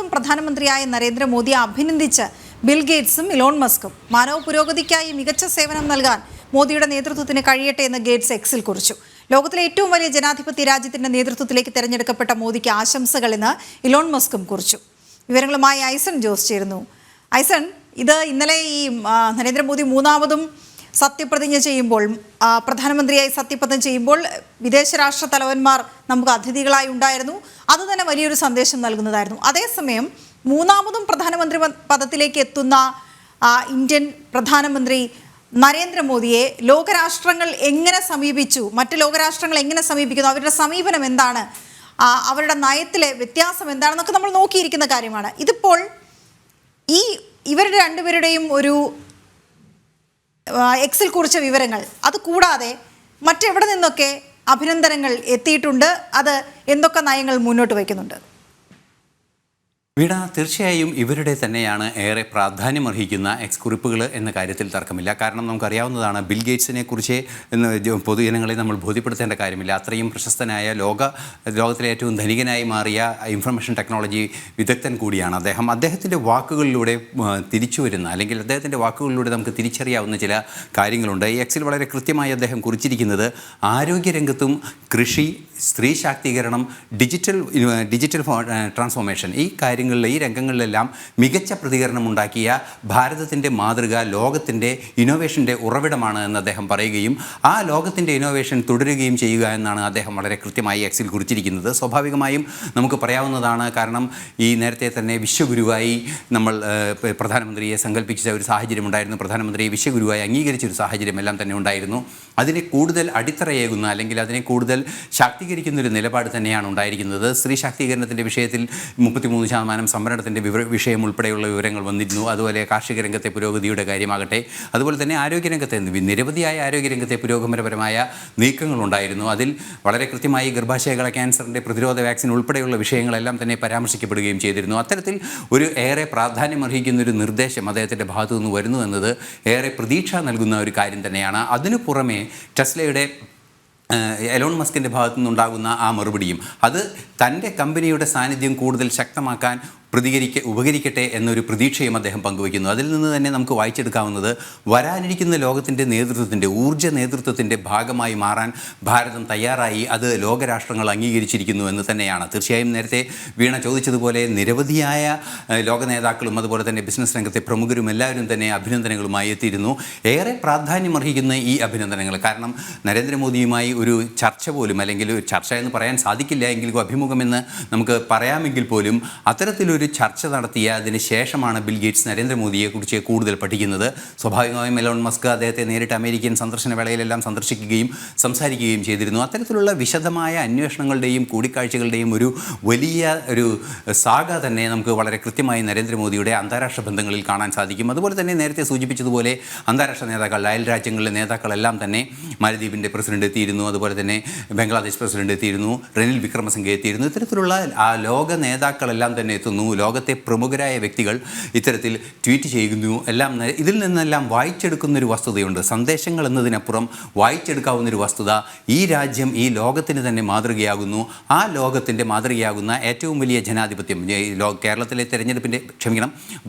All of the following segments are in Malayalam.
മൂന്നാമതും പ്രധാനമന്ത്രിയായ നരേന്ദ്രമോദിയെ അഭിനന്ദിച്ച് ബിൽ ഗേറ്റ്സും ഇലോൺ മസ്കും. മാനവ പുരോഗതിക്കായി മികച്ച സേവനം നൽകാൻ മോദിയുടെ നേതൃത്വത്തിന് കഴിയട്ടെ എന്ന് ഗേറ്റ്സ് എക്സിൽ കുറിച്ചു. ലോകത്തിലെ ഏറ്റവും വലിയ ജനാധിപത്യ രാജ്യത്തിന്റെ നേതൃത്വത്തിലേക്ക് തെരഞ്ഞെടുക്കപ്പെട്ട മോദിക്ക് ആശംസകൾ എന്ന് ഇലോൺ മസ്കും കുറിച്ചു. വിവരങ്ങളുമായി ഐസൺ ജോസ് ചേരുന്നു. ഐസൺ, ഇത് ഇന്നലെ ഈ നരേന്ദ്രമോദി മൂന്നാമതും സത്യപ്രതിജ്ഞ ചെയ്യുമ്പോൾ, പ്രധാനമന്ത്രിയായി സത്യപ്രതിജ്ഞ ചെയ്യുമ്പോൾ വിദേശ രാഷ്ട്ര തലവന്മാർ നമുക്ക് അതിഥികളായി ഉണ്ടായിരുന്നു. അതുതന്നെ വലിയൊരു സന്ദേശം നൽകുന്നതായിരുന്നു. അതേസമയം മൂന്നാമതും പ്രധാനമന്ത്രി പദത്തിലേക്ക് എത്തുന്ന ഇന്ത്യൻ പ്രധാനമന്ത്രി നരേന്ദ്രമോദിയെ ലോകരാഷ്ട്രങ്ങൾ എങ്ങനെ സമീപിച്ചു, മറ്റ് ലോകരാഷ്ട്രങ്ങൾ എങ്ങനെ സമീപിക്കുന്നു, അവരുടെ സമീപനം എന്താണ്, അവരുടെ നയത്തിലെ വ്യത്യാസം എന്താണെന്നൊക്കെ നമ്മൾ നോക്കിയിരിക്കുന്ന കാര്യമാണ്. ഇതിപ്പോൾ ഇവരുടെ രണ്ടുപേരുടെയും ഒരു എക്സിൽ കുറിച്ച വിവരങ്ങൾ, അത് കൂടാതെ മറ്റെവിടെ നിന്നൊക്കെ അഭിനന്ദനങ്ങൾ എത്തിയിട്ടുണ്ട്, അത് എന്തൊക്കെ നയങ്ങൾ മുന്നോട്ട് വയ്ക്കുന്നുണ്ട്? വീണ, തീർച്ചയായും ഇവരുടെ തന്നെയാണ് ഏറെ പ്രാധാന്യമർഹിക്കുന്ന എക്സ് കുറിപ്പുകൾ എന്ന കാര്യത്തിൽ തർക്കമില്ല. കാരണം നമുക്കറിയാവുന്നതാണ്, ബിൽ ഗേറ്റ്സിനെ കുറിച്ച് പൊതുജനങ്ങളെ നമ്മൾ ബോധ്യപ്പെടുത്തേണ്ട കാര്യമില്ല. അത്രയും പ്രശസ്തനായ ലോകത്തിലെ ഏറ്റവും ധനികനായി മാറിയ ഇൻഫർമേഷൻ ടെക്നോളജി വിദഗ്ധൻ കൂടിയാണ് അദ്ദേഹം. അദ്ദേഹത്തിൻ്റെ വാക്കുകളിലൂടെ തിരിച്ചു വരുന്ന, അല്ലെങ്കിൽ അദ്ദേഹത്തിൻ്റെ വാക്കുകളിലൂടെ നമുക്ക് തിരിച്ചറിയാവുന്ന ചില കാര്യങ്ങളുണ്ട്. ഈ എക്സിൽ വളരെ കൃത്യമായി അദ്ദേഹം കുറിച്ചിരിക്കുന്നത് ആരോഗ്യരംഗത്തും കൃഷി, സ്ത്രീ ശാക്തീകരണം, ഡിജിറ്റൽ ട്രാൻസ്ഫോർമേഷൻ, ഈ രംഗങ്ങളിലെല്ലാം മികച്ച പ്രതികരണമുണ്ടാക്കിയ ഭാരതത്തിൻ്റെ മാതൃക ലോകത്തിൻ്റെ ഇന്നോവേഷൻ്റെ ഉറവിടമാണ് എന്ന് അദ്ദേഹം പറയുകയും ആ ലോകത്തിൻ്റെ ഇന്നോവേഷൻ തുടരുകയും ചെയ്യുക എന്നാണ് അദ്ദേഹം വളരെ കൃത്യമായി എക്സിൽ കുറിച്ചിരിക്കുന്നത്. സ്വാഭാവികമായും നമുക്ക് പറയാവുന്നതാണ്, കാരണം ഈ നേരത്തെ തന്നെ വിശ്വഗുരുവായി നമ്മൾ പ്രധാനമന്ത്രിയെ സങ്കല്പിച്ച ഒരു സാഹചര്യമുണ്ടായിരുന്നു. പ്രധാനമന്ത്രിയെ വിശ്വഗുരുവായി അംഗീകരിച്ചൊരു സാഹചര്യം എല്ലാം തന്നെ ഉണ്ടായിരുന്നു. അതിനെ കൂടുതൽ അടിത്തറയേകുന്ന, അല്ലെങ്കിൽ അതിനെ കൂടുതൽ ശാക്തീകരിക്കുന്നൊരു നിലപാട് തന്നെയാണ് ഉണ്ടായിരിക്കുന്നത്. സ്ത്രീ ശാക്തീകരണത്തിൻ്റെ വിഷയത്തിൽ 33% സംവരണത്തിൻ്റെ വിഷയം ഉൾപ്പെടെയുള്ള വിവരങ്ങൾ വന്നിരുന്നു. അതുപോലെ കാർഷിക രംഗത്തെ പുരോഗതിയുടെ കാര്യമാകട്ടെ, അതുപോലെ തന്നെ ആരോഗ്യരംഗത്തെ നിരവധിയായ ആരോഗ്യരംഗത്തെ പുരോഗമനപരമായ നീക്കങ്ങളുണ്ടായിരുന്നു. അതിൽ വളരെ കൃത്യമായി ഗർഭാശയകള ക്യാൻസറിൻ്റെ പ്രതിരോധ വാക്സിൻ ഉൾപ്പെടെയുള്ള വിഷയങ്ങളെല്ലാം തന്നെ പരാമർശിക്കപ്പെടുകയും ചെയ്തിരുന്നു. അത്തരത്തിൽ ഒരു ഏറെ പ്രാധാന്യമർഹിക്കുന്നൊരു നിർദ്ദേശം അദ്ദേഹത്തിൻ്റെ ഭാഗത്തു നിന്ന് വരുന്നു എന്നത് ഏറെ പ്രതീക്ഷ നൽകുന്ന ഒരു കാര്യം തന്നെയാണ്. അതിനു പുറമെ ടെസ്ലയുടെ എലോൺ മസ്കിൻ്റെ ഭാഗത്തു നിന്നുണ്ടാകുന്ന ആ മറുപടിയും, അത് തൻ്റെ കമ്പനിയുടെ സാന്നിധ്യം കൂടുതൽ ശക്തമാക്കാൻ ഉപകരിക്കട്ടെ എന്നൊരു പ്രതീക്ഷയും അദ്ദേഹം പങ്കുവയ്ക്കുന്നു. അതിൽ നിന്ന് തന്നെ നമുക്ക് വായിച്ചെടുക്കാവുന്നത്, വരാനിരിക്കുന്ന ലോകത്തിൻ്റെ ഊർജ്ജ നേതൃത്വത്തിൻ്റെ ഭാഗമായി മാറാൻ ഭാരതം തയ്യാറായി, അത് ലോകരാഷ്ട്രങ്ങൾ അംഗീകരിച്ചിരിക്കുന്നു എന്ന് തന്നെയാണ്. തീർച്ചയായും നേരത്തെ വീണ ചോദിച്ചതുപോലെ നിരവധിയായ ലോക നേതാക്കളും അതുപോലെ തന്നെ ബിസിനസ് രംഗത്തെ പ്രമുഖരും എല്ലാവരും തന്നെ അഭിനന്ദനങ്ങളുമായി എത്തിയിരുന്നു. ഏറെ പ്രാധാന്യമർഹിക്കുന്ന ഈ അഭിനന്ദനങ്ങൾ, കാരണം നരേന്ദ്രമോദിയുമായി ഒരു ചർച്ച പോലും, അല്ലെങ്കിൽ ഒരു ചർച്ച എന്ന് പറയാൻ സാധിക്കില്ല എങ്കിലും അഭിമുഖമെന്ന് നമുക്ക് പറയാമെങ്കിൽ പോലും അത്തരത്തിലൊരു ചർച്ച നടത്തിയ അതിന് ശേഷമാണ് ബിൽ ഗേറ്റ്സ് നരേന്ദ്രമോദിയെക്കുറിച്ച് കൂടുതൽ പഠിക്കുന്നത്. സ്വാഭാവികമായും എലോൺ മസ്ക് അദ്ദേഹത്തെ നേരിട്ട് അമേരിക്കൻ സന്ദർശന വേളയിലെല്ലാം സന്ദർശിക്കുകയും സംസാരിക്കുകയും ചെയ്തിരുന്നു. അത്തരത്തിലുള്ള വിശദമായ അന്വേഷണങ്ങളുടെയും കൂടിക്കാഴ്ചകളുടെയും ഒരു വലിയ ഒരു സാഗ തന്നെ നമുക്ക് വളരെ കൃത്യമായി നരേന്ദ്രമോദിയുടെ അന്താരാഷ്ട്ര ബന്ധങ്ങളിൽ കാണാൻ സാധിക്കും. അതുപോലെ തന്നെ നേരത്തെ സൂചിപ്പിച്ചതുപോലെ അന്താരാഷ്ട്ര നേതാക്കൾ, അയൽ രാജ്യങ്ങളിലെ നേതാക്കളെല്ലാം തന്നെ മാലദ്വീപിൻ്റെ പ്രസിഡന്റ് എത്തിയിരുന്നു, അതുപോലെ തന്നെ ബംഗ്ലാദേശ് പ്രസിഡന്റ് എത്തിയിരുന്നു, റെനിൽ വിക്രമസിംഗെ എത്തിയിരുന്നു. ഇത്തരത്തിലുള്ള ആ ലോക നേതാക്കളെല്ലാം തന്നെ എത്തുന്നു. ലോകത്തെ പ്രമുഖരായ വ്യക്തികൾ ഇത്തരത്തിൽ ട്വീറ്റ് ചെയ്യുന്നു. ഇതിൽ നിന്നെല്ലാം വായിച്ചെടുക്കുന്നൊരു വസ്തുതയുണ്ട്. സന്ദേശങ്ങൾ എന്നതിനപ്പുറം വായിച്ചെടുക്കാവുന്നൊരു വസ്തുത, ഈ രാജ്യം ഈ ലോകത്തിന് തന്നെ മാതൃകയാകുന്നു. ആ ലോകത്തിൻ്റെ മാതൃകയാകുന്ന ഏറ്റവും വലിയ ജനാധിപത്യം,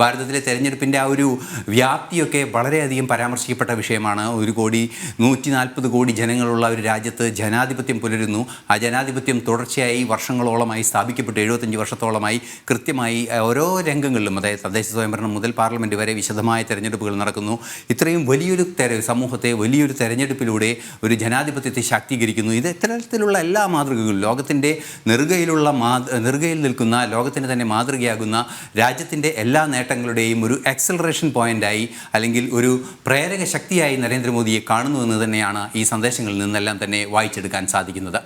ഭാരതത്തിലെ തെരഞ്ഞെടുപ്പിൻ്റെ ആ ഒരു വ്യാപ്തിയൊക്കെ വളരെയധികം പരാമർശിക്കപ്പെട്ട വിഷയമാണ്. 140 കോടി ജനങ്ങളുള്ള ഒരു രാജ്യത്ത് ജനാധിപത്യം പുലരുന്നു. ആ ജനാധിപത്യം തുടർച്ചയായി വർഷങ്ങളോളമായി സ്ഥാപിക്കപ്പെട്ട് 75 വർഷത്തോളമായി കൃത്യമായി ഓരോ രംഗങ്ങളിലും, അതായത് തദ്ദേശ സ്വയംഭരണം മുതൽ പാർലമെൻറ്റ് വരെ വിശദമായ തെരഞ്ഞെടുപ്പുകൾ നടക്കുന്നു. ഇത്രയും വലിയൊരു സമൂഹത്തെ വലിയൊരു തെരഞ്ഞെടുപ്പിലൂടെ ഒരു ജനാധിപത്യത്തെ ശാക്തീകരിക്കുന്നു. ഇത് ഇത്തരത്തിലുള്ള എല്ലാ മാതൃകകളും, ലോകത്തിൻ്റെ നെറുകയിൽ നിൽക്കുന്ന, ലോകത്തിന് തന്നെ മാതൃകയാകുന്ന രാജ്യത്തിൻ്റെ എല്ലാ നേട്ടങ്ങളുടെയും ഒരു ആക്സലറേഷൻ പോയിൻ്റായി, അല്ലെങ്കിൽ ഒരു പ്രേരക ശക്തിയായി നരേന്ദ്രമോദിയെ കാണുന്നു എന്ന് തന്നെയാണ് ഈ സന്ദേശങ്ങളിൽ നിന്നെല്ലാം തന്നെ വായിച്ചെടുക്കാൻ സാധിക്കുന്നത്.